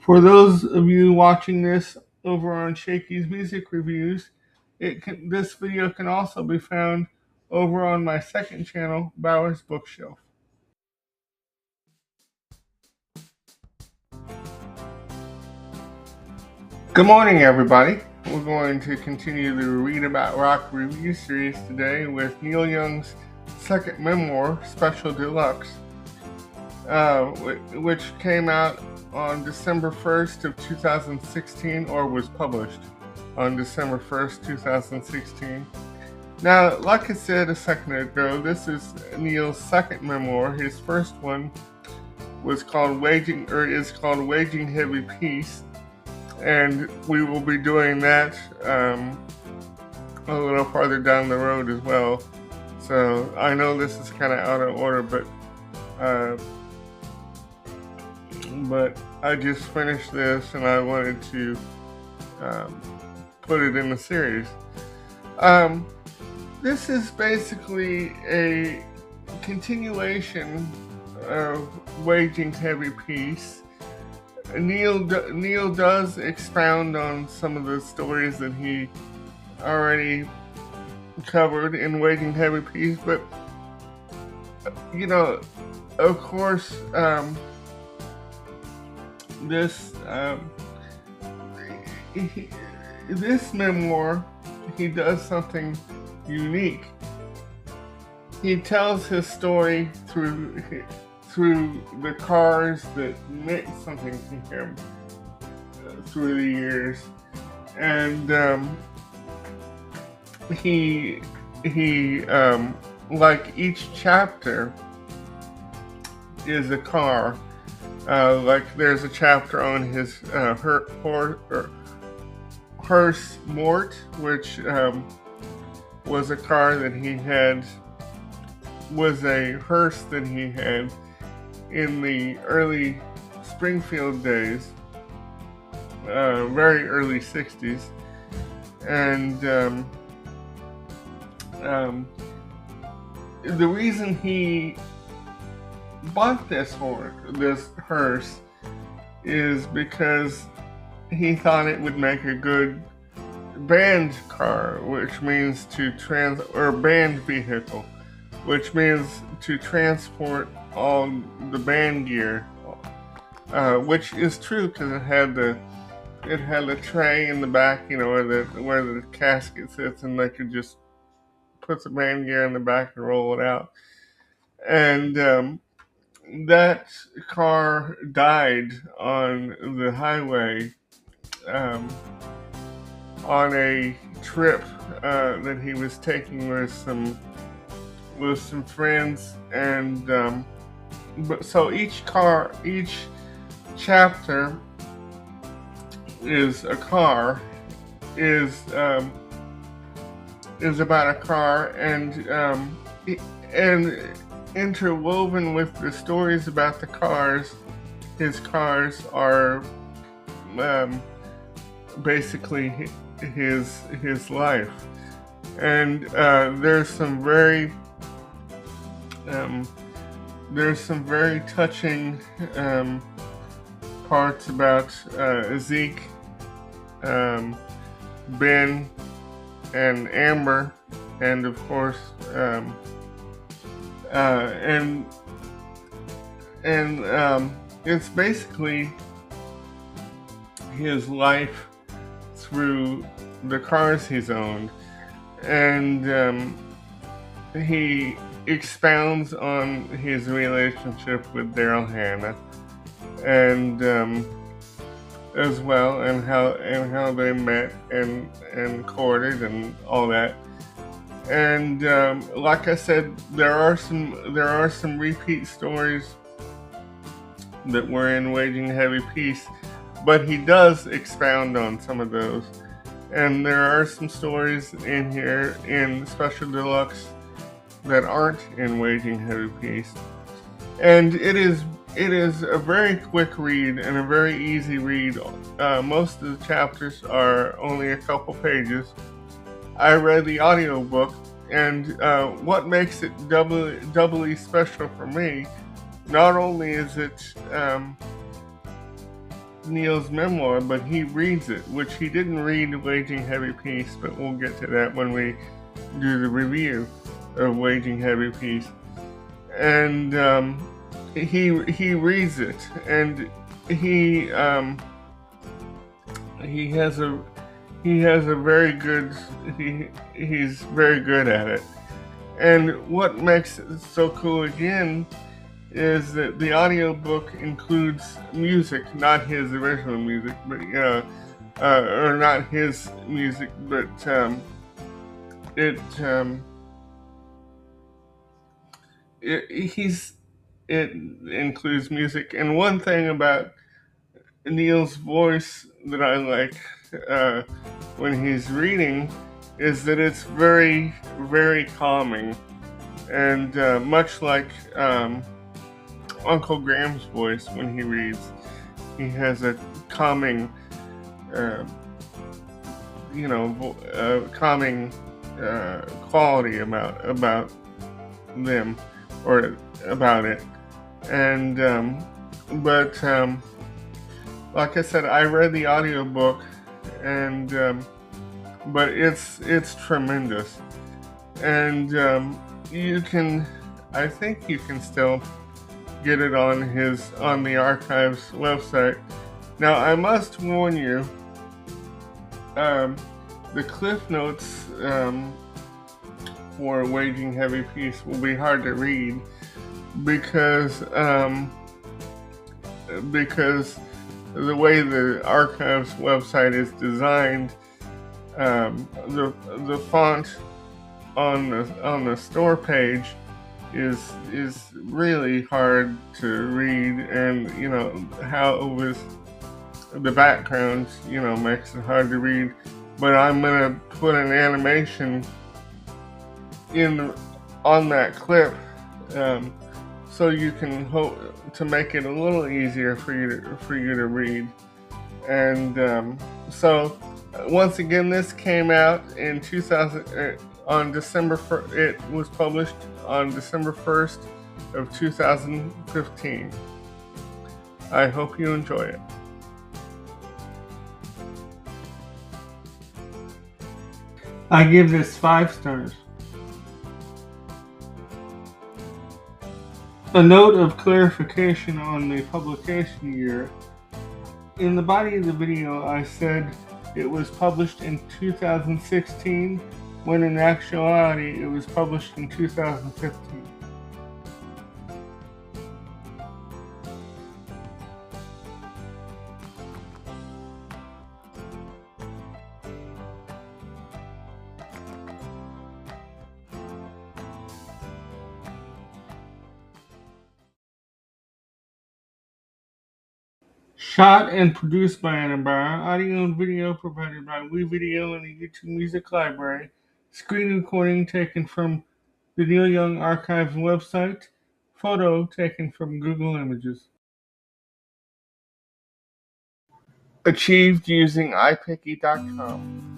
For those of you watching this over on Shaky's Music Reviews, this video can also be found over on my second channel, Bowers Bookshelf. Good morning, everybody. We're going to continue the Read About Rock review series today with Neil Young's second memoir, Special Deluxe, which came out on December 1st of 2016, or was published on December 1st, 2016. Now, like I said a second ago, this is Neil's second memoir. His first one is called Waging Heavy Peace, and we will be doing that a little farther down the road as well. So I know this is kind of out of order, but I just finished this and I wanted to put it in the series. This is basically a continuation of Waging Heavy Peace. Neil does expound on some of the stories that he already covered in Waging Heavy Peace, but of course, this memoir, he does something unique. He tells his story through the cars that meant something to him through the years, and he like each chapter is a car. Like there's a chapter on his Hearst Mort, which was a car that he had, was a hearse that he had in the early Springfield days, very early 60s. And the reason he bought this hearse is because he thought it would make a good band car, which means band vehicle, which means to transport all the band gear, which is true because it had the tray in the back, where the casket sits, and they could just put the band gear in the back and roll it out. And that car died on the highway on a trip that he was taking with some friends, and so each chapter is about a car, and interwoven with the stories about the cars, his cars are basically his life. And there's some very touching parts about Zeke, Ben, and Amber, and of course it's basically his life through the cars he's owned, and he expounds on his relationship with Daryl Hannah, and as well, and how they met and courted and all that. And like I said, there are some repeat stories that were in Waging Heavy Peace, but he does expound on some of those. And there are some stories in here in Special Deluxe that aren't in Waging Heavy Peace. And it is a very quick read and a very easy read. Most of the chapters are only a couple pages. I read the audiobook, and what makes it doubly special for me, not only is it Neil's memoir, but he reads it, which he didn't read Waging Heavy Peace, but we'll get to that when we do the review of Waging Heavy Peace. And he reads it, and he he has a very good he's very good at it. And what makes it so cool again is that the audiobook includes music, not his original music, but or not his music, but it it includes music. And one thing about Neil's voice that I like when he's reading is that it's very, very calming, and much like Uncle Graham's voice when he reads, he has a calming, uh, calming quality about them or about it, and but like I said, I read the audiobook, and but it's tremendous, and I think you can still get it on the archives website. Now I must warn you, the cliff notes for Waging Heavy Peace will be hard to read because the way the archives website is designed, the font on the store page is really hard to read, and how it was the background makes it hard to read. But I'm gonna put an animation on that clip, so you can hope to make it a little easier for you to read. And so once again, this came out in 2000 on December. It was published on December 1st of 2015. I hope you enjoy it. I give this 5 stars. A note of clarification on the publication year. In the body of the video, I said it was published in 2016, when in actuality it was published in 2015. Shot and produced by Anna Barr. Audio and video provided by WeVideo and the YouTube Music Library. Screen recording taken from the Neil Young Archives website. Photo taken from Google Images. Achieved using iPicky.com.